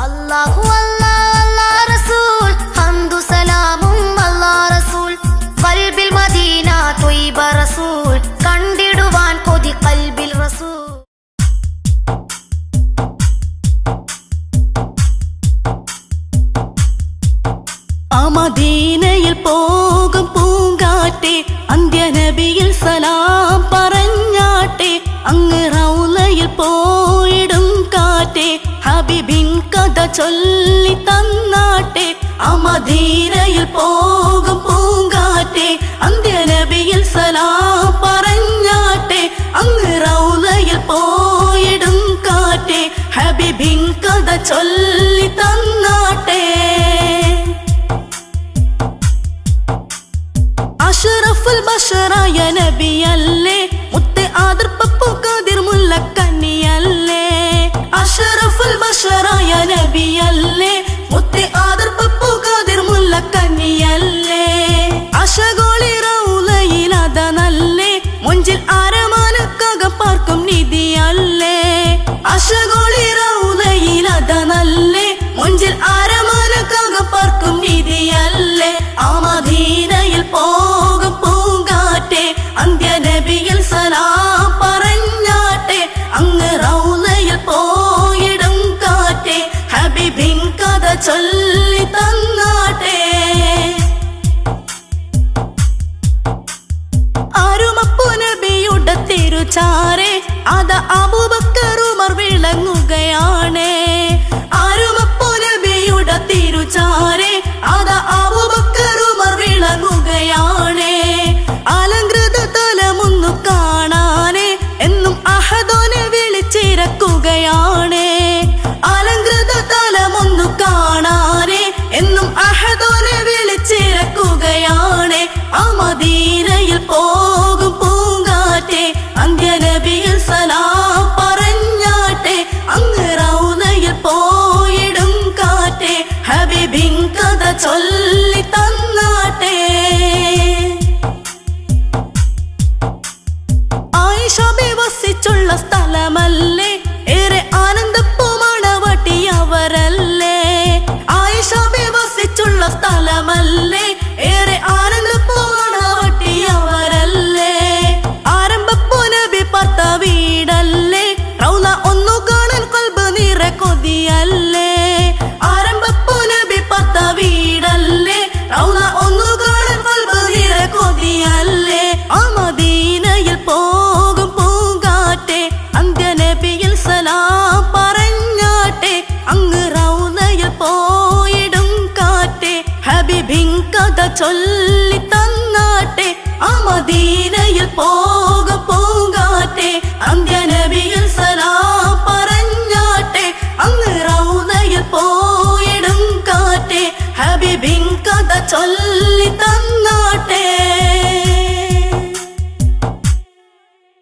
അല്ലാഹു അല്ലാഹ് അല്ലാഹ് റസൂൽ ഹംദു സലാമും അല്ലാഹ് റസൂൽ ഖൽബിൽ മദീന ത്വയ്ബ റസൂൽ കണ്ടിടുവാൻ കൊതി ഖൽബിൽ റസൂൽ. ആ മദീനയിൽ പോകും പൂങ്കാറ്റെ അന്ത്യനബിയിൽ സലാം പറഞ്ഞാട്ടെ. അങ്ങ് റൗളയിൽ പോയിടും കാറ്റെ ഹബീബിൻ കഥ ചൊല്ലി തന്നാട്ടെ. ആ മദീനയിൽ പോകും പൂങ്കാറ്റെ അന്ത്യനബിയിൽ സലാം പറഞ്ഞാട്ടെ. അങ്ങ് റൗളയിൽ പോയിടും കാറ്റെ ഹബീബിൻ കഥ ചൊല്ലി തന്നാട്ടെ. അഷ്റഫുൽ ബശറായ നബിയല്ലേ മുത്ത് ആദർ പപ്പു ഖാദിർ മുല്ലക്കന്നിയല്ലേ. അഷ്റഫുൽ ബശറായ നബിയല്ലേ മുത്ത് ആദർ പപ്പു ഖാദിർ മുല്ലക്കന്നിയല്ലേ. അശഗോളി റൗളയിൽ അതനല്ലേ മുഞ്ചിൽ ആരമാനക്കകം പാർക്കും നിധിയല്ലേ. അശഗോളി റൗളയിൽ അതനല്ലേ മുഞ്ചിൽ ആരമാനക്കകം പാർക്കും നിധിയല്ലേ. ആ മദീനയിൽ പോകും പൂങ്കാറ്റെ അന്ത്യനബിയിൽ സലാം പറഞ്ഞാട്ടെ. അങ്ങ് റൗളയിൽ പോയിടും കാറ്റെ ഹബീബിൻ കഥ ചൊല്ലി തന്നാട്ടെ. ആരുമപ്പു നബിയുടെ തിരുചാരെ അത അബൂബക്കർ ഉമർ വിളങ്ങുകയാണ്. ആരുമപ്പു നബിയുടെ തിരുചാരെ അത അബൂബക്കർ ഉമർ വിളങ്ങുകയാണ്. അലങ്കൃത തലമൊന്നു കാണാനെ എന്നും അഹദോനെ വിളിച്ചിരക്കുകയാണ്. അലങ്കൃത തലമൊന്നു കാണാനെ എന്നും അഹദോനെ വിളിച്ചിരക്കുകയാണ്. ആ മദീനയിൽ പോകും പൂങ്കാറ്റെ അന്ത്യനബിയിൽ സലാം പറഞ്ഞാട്ടെ. അങ്ങ് റൗളയിൽ പോയിടും കാറ്റെ ഹബീബിൻ കഥ ചൊല്ലി തന്നാട്ടെ. ആയിഷ വസിച്ചുള്ള സ്ഥലമല്ലേ ഏറെ ആനന്ദപ്പൂമണവട്ടിയവരല്ലേ. ആയിഷ വസിച്ചുള്ള സ്ഥലമല്ലേ ഏറെ ആനന്ദപ്പൂമണവട്ടിയവരല്ലേ. ആരംഭപ്പൂ നബി പാർത്ത വീടല്ലേ റൗള ഒന്നു കാണാൻ ഖൽബ് നിറ കൊതിയല്ലേ. ആരംഭപ്പൂ നബി പാർത്ത വീടല്ലേ റൗള ഒന്നു കാണാൻ ഖൽബ് നിറ കൊതിയല്ലേ. ആ മദീനയിൽ പോകും പൂങ്കാറ്റെ അന്ത്യനബിയിൽ സലാം പറഞ്ഞാട്ടെ. അങ്ങ് റൗളയിൽ പോയിടും കാറ്റെ ഹബീബിൻ കഥ ചൊല്ലി തന്നാട്ടെ. ആ മദീനയിൽ പോകും പൂങ്കാറ്റെ അന്ത്യനബിയിൽ സലാം പറഞ്ഞാട്ടെ. അങ്ങ് റൗളയിൽ പോയിടും കാറ്റെ ഹബീബിൻ കഥ ചൊല്ലി